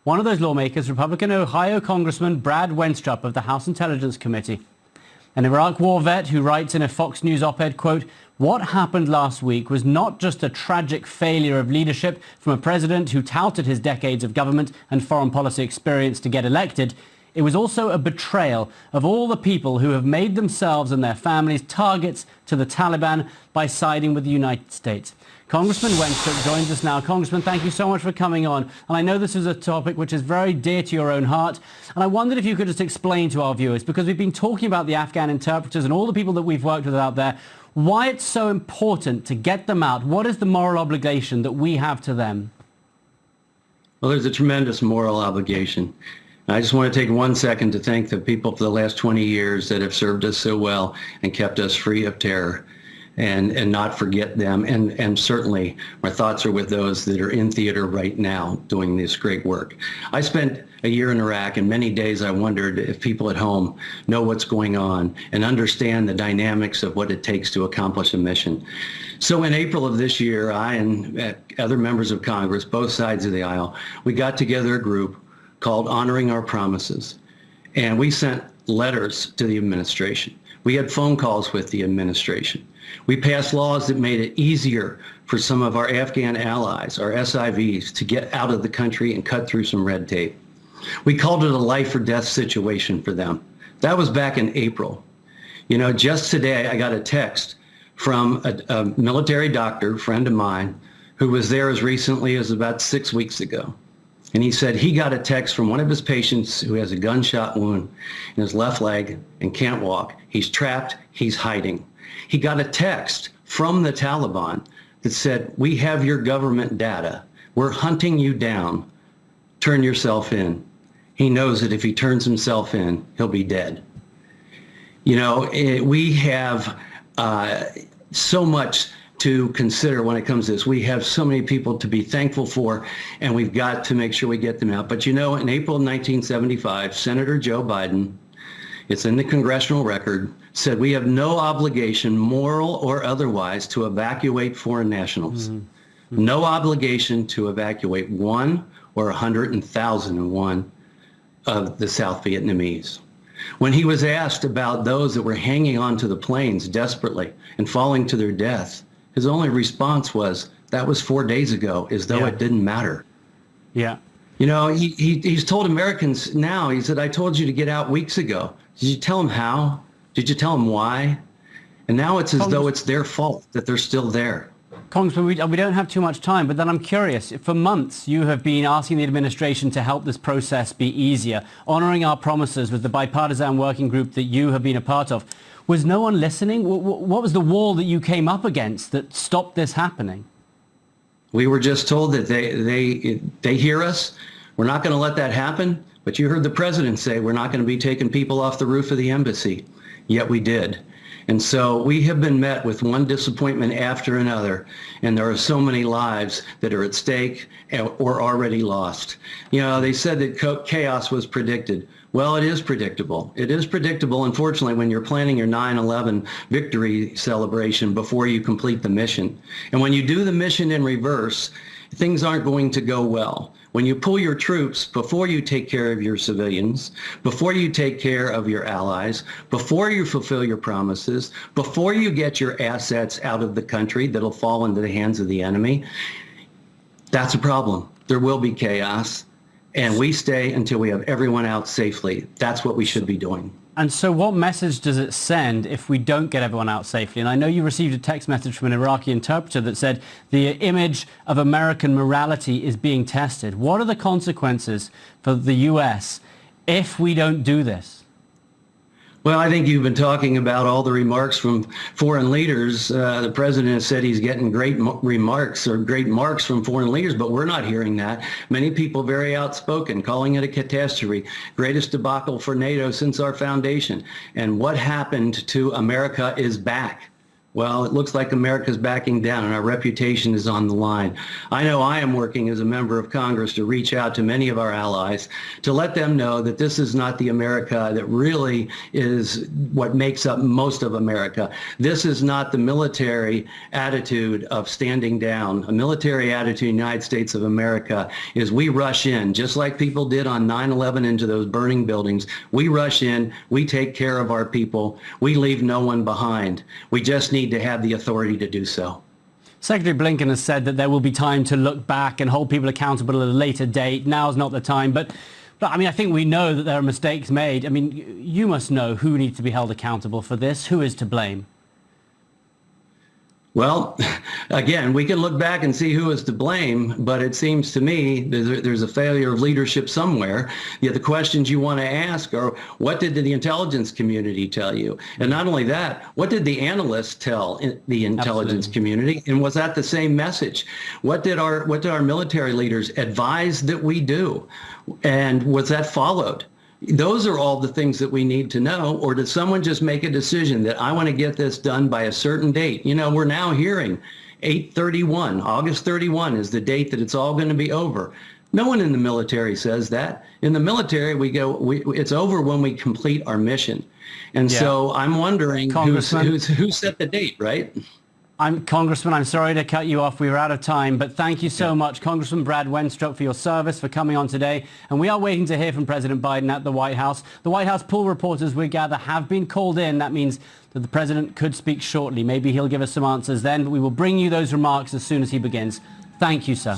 One of those lawmakers, Republican Ohio Congressman Brad Wenstrup of the House Intelligence Committee. An Iraq war vet who writes in a Fox News op-ed, quote, "What happened last week was not just a tragic failure of leadership from a president who touted his decades of government and foreign policy experience to get elected. It was also a betrayal of all the people who have made themselves and their families targets to the Taliban by siding with the United States." Congressman Wenstrup joins us now. Congressman, thank you so much for coming on. And I know this is a topic which is very dear to your own heart. And I wondered if you could just explain to our viewers, because we've been talking about the Afghan interpreters and all the people that we've worked with out there, why it's so important to get them out. What is the moral obligation that we have to them? Well, there's a tremendous moral obligation. I just want to take 1 second to thank the people for the last 20 years that have served us so well and kept us free of terror, and not forget them. And certainly my thoughts are with those that are in theater right now doing this great work. I spent a year in Iraq, and many days I wondered if people at home know what's going on and understand the dynamics of what it takes to accomplish a mission. So in April of this year, I and other members of Congress, both sides of the aisle, we got together a group called Honoring Our Promises. And we sent letters to the administration. We had phone calls with the administration. We passed laws that made it easier for some of our Afghan allies, our SIVs, to get out of the country and cut through some red tape. We called it a life or death situation for them. That was back in April. You know, just today I got a text from a military doctor, friend of mine, who was there as recently as about 6 weeks ago. And he said he got a text from one of his patients who has a gunshot wound in his left leg and can't walk. He's trapped, he's hiding. He got a text from the Taliban that said, "We have your government data. We're hunting you down. Turn yourself in." He knows that if he turns himself in, he'll be dead. You know, we have so much to consider when it comes to this. We have so many people to be thankful for, and we've got to make sure we get them out. But you know, in April 1975, Senator Joe Biden, it's in the congressional record, said we have no obligation, moral or otherwise, to evacuate foreign nationals. Mm-hmm. No obligation to evacuate one or 100,001 of the South Vietnamese. When he was asked about those that were hanging onto the planes desperately and falling to their death, his only response was, "That was 4 days ago," as though it didn't matter. Yeah. You know, he's told Americans now, he said, "I told you to get out weeks ago. Did you tell them how? Did you tell them why?" And now it's as though it's their fault that they're still there. Congressman, we don't have too much time, but then I'm curious. For months, you have been asking the administration to help this process be easier, honoring our promises with the bipartisan working group that you have been a part of. Was no one listening? What was the wall that you came up against that stopped this happening? We were just told that they hear us. We're not going to let that happen. But you heard the president say we're not going to be taking people off the roof of the embassy. Yet we did. And so we have been met with one disappointment after another, and there are so many lives that are at stake or already lost. You know, they said that chaos was predicted. Well, it is predictable. It is predictable, unfortunately, when you're planning your 9/11 victory celebration before you complete the mission. And when you do the mission in reverse, things aren't going to go well. When you pull your troops before you take care of your civilians, before you take care of your allies, before you fulfill your promises, before you get your assets out of the country that'll fall into the hands of the enemy, that's a problem. There will be chaos, and we stay until we have everyone out safely. That's what we should be doing. And so what message does it send if we don't get everyone out safely? And I know you received a text message from an Iraqi interpreter that said the image of American morality is being tested. What are the consequences for the U.S. if we don't do this? Well, I think you've been talking about all the remarks from foreign leaders. The president has said he's getting great remarks or great marks from foreign leaders, but we're not hearing that. Many people very outspoken, calling it a catastrophe, greatest debacle for NATO since our foundation. And what happened to America is back. Well, it looks like America's backing down and our reputation is on the line. I know I am working as a member of Congress to reach out to many of our allies to let them know that this is not the America that really is what makes up most of America. This is not the military attitude of standing down. A military attitude in the United States of America is we rush in, just like people did on 9/11 into those burning buildings. We rush in, we take care of our people, we leave no one behind. We just need to have the authority to do so. Secretary Blinken has said that there will be time to look back and hold people accountable at a later date. Now's not the time. But I mean, I think we know that there are mistakes made. I mean, you must know who needs to be held accountable for this. Who is to blame? Well, again, we can look back and see who is to blame, but it seems to me there's a failure of leadership somewhere. Yet the questions you want to ask are, what did the intelligence community tell you? And not only that, what did the analysts tell the intelligence community? And was that the same message? What did our military leaders advise that we do? And was that followed? Those are all the things that we need to know. Or did someone just make a decision that I want to get this done by a certain date? You know, we're now hearing 8/31, August 31 is the date that it's all going to be over. No one in the military says that. In the military, it's over when we complete our mission. And so I'm wondering who set the date, right? Congressman, I'm sorry to cut you off. We were out of time, but thank you so much, Congressman Brad Wenstrup, for your service, for coming on today. And we are waiting to hear from President Biden at the White House. The White House pool reporters, we gather, have been called in. That means that the president could speak shortly. Maybe he'll give us some answers then, but we will bring you those remarks as soon as he begins. Thank you, sir.